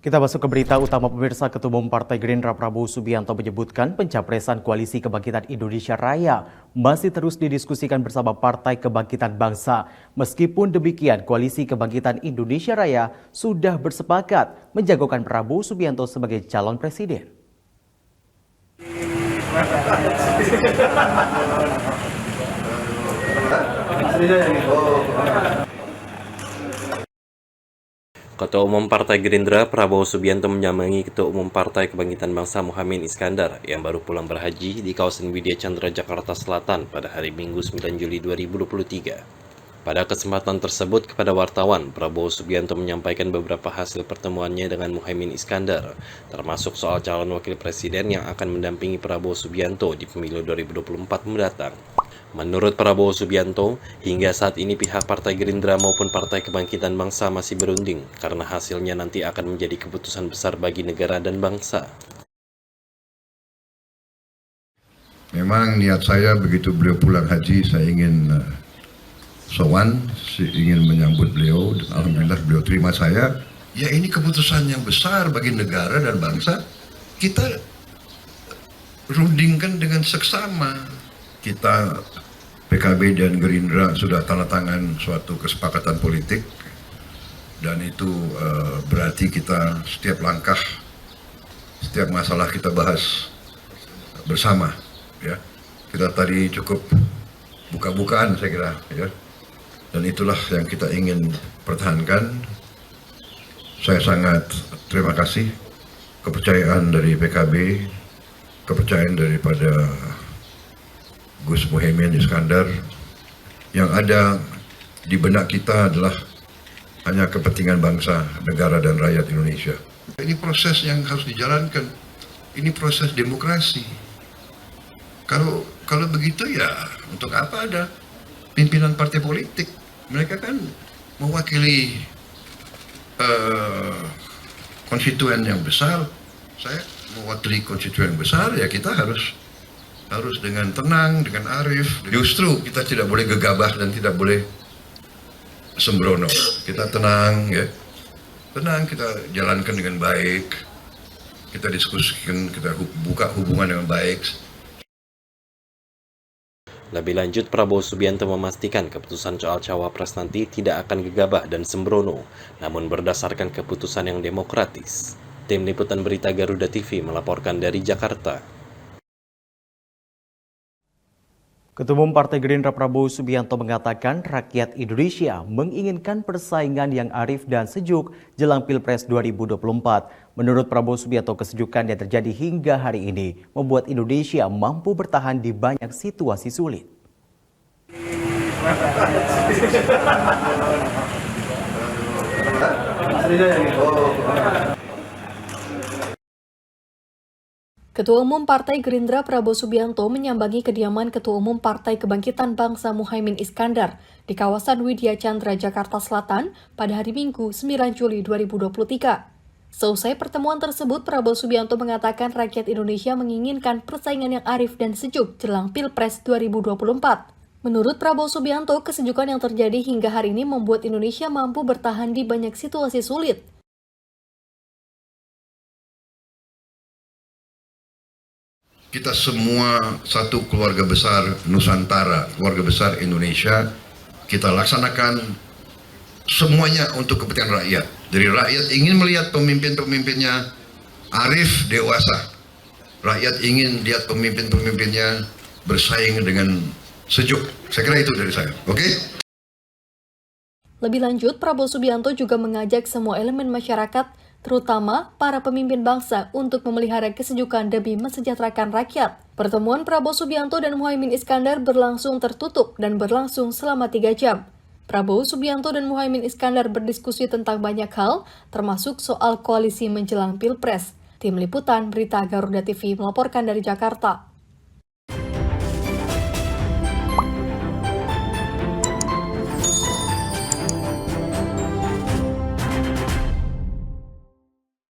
Kita masuk ke berita utama pemirsa. Ketua Umum Partai Gerindra Prabowo Subianto menyebutkan pencapresan Koalisi Kebangkitan Indonesia Raya masih terus didiskusikan bersama Partai Kebangkitan Bangsa. Meskipun demikian, Koalisi Kebangkitan Indonesia Raya sudah bersepakat menjagokan Prabowo Subianto sebagai calon presiden. Ketua Umum Partai Gerindra Prabowo Subianto menyambangi Ketua Umum Partai Kebangkitan Bangsa Muhaimin Iskandar yang baru pulang berhaji di kawasan Widya Chandra, Jakarta Selatan pada hari Minggu 9 Juli 2023. Pada kesempatan tersebut kepada wartawan, Prabowo Subianto menyampaikan beberapa hasil pertemuannya dengan Muhaimin Iskandar, termasuk soal calon wakil presiden yang akan mendampingi Prabowo Subianto di pemilu 2024 mendatang. Menurut Prabowo Subianto, hingga saat ini pihak Partai Gerindra maupun Partai Kebangkitan Bangsa masih berunding karena hasilnya nanti akan menjadi keputusan besar bagi negara dan bangsa. Memang niat saya begitu beliau pulang haji, saya ingin sowan, ingin menyambut beliau. Alhamdulillah beliau terima saya. Ya, ini keputusan yang besar bagi negara dan bangsa. Kita rundingkan dengan seksama. Kita PKB dan Gerindra sudah tanda tangan suatu kesepakatan politik, dan itu berarti kita setiap langkah, setiap masalah kita bahas bersama, ya. Kita tadi cukup buka-bukaan saya kira, ya, dan itulah yang kita ingin pertahankan. Saya sangat terima kasih kepercayaan dari PKB, kepercayaan daripada Gus Muhaimin Iskandar. Yang ada di benak kita adalah hanya kepentingan bangsa, negara, dan rakyat Indonesia. Ini proses yang harus dijalankan. Ini proses demokrasi. Kalau begitu ya untuk apa ada pimpinan partai politik? Mereka kan mewakili konstituen yang besar. Saya mewakili konstituen besar, ya kita harus dengan tenang, dengan arif. Justru kita tidak boleh gegabah dan tidak boleh sembrono. Kita tenang, ya. Tenang, kita jalankan dengan baik. Kita diskusikan, kita buka hubungan dengan baik. Lebih lanjut, Prabowo Subianto memastikan keputusan soal cawapres nanti tidak akan gegabah dan sembrono, namun berdasarkan keputusan yang demokratis. Tim Liputan Berita Garuda TV melaporkan dari Jakarta. Ketua Umum Partai Gerindra Prabowo Subianto mengatakan rakyat Indonesia menginginkan persaingan yang arif dan sejuk jelang Pilpres 2024. Menurut Prabowo Subianto, kesejukan yang terjadi hingga hari ini membuat Indonesia mampu bertahan di banyak situasi sulit. Ketua Umum Partai Gerindra Prabowo Subianto menyambangi kediaman Ketua Umum Partai Kebangkitan Bangsa Muhaimin Iskandar di kawasan Widya Chandra, Jakarta Selatan pada hari Minggu 9 Juli 2023. Seusai pertemuan tersebut, Prabowo Subianto mengatakan rakyat Indonesia menginginkan persaingan yang arif dan sejuk jelang Pilpres 2024. Menurut Prabowo Subianto, kesejukan yang terjadi hingga hari ini membuat Indonesia mampu bertahan di banyak situasi sulit. Kita semua satu keluarga besar Nusantara, keluarga besar Indonesia. Kita laksanakan semuanya untuk kepentingan rakyat. Jadi rakyat ingin melihat pemimpin-pemimpinnya arif, dewasa. Rakyat ingin lihat pemimpin-pemimpinnya bersaing dengan sejuk. Saya kira itu dari saya, oke? Lebih lanjut, Prabowo Subianto juga mengajak semua elemen masyarakat, terutama para pemimpin bangsa, untuk memelihara kesejukan demi mensejahterakan rakyat. Pertemuan Prabowo Subianto dan Muhaimin Iskandar berlangsung tertutup dan berlangsung selama 3 jam. Prabowo Subianto dan Muhaimin Iskandar berdiskusi tentang banyak hal, termasuk soal koalisi menjelang Pilpres. Tim Liputan Berita Garuda TV melaporkan dari Jakarta.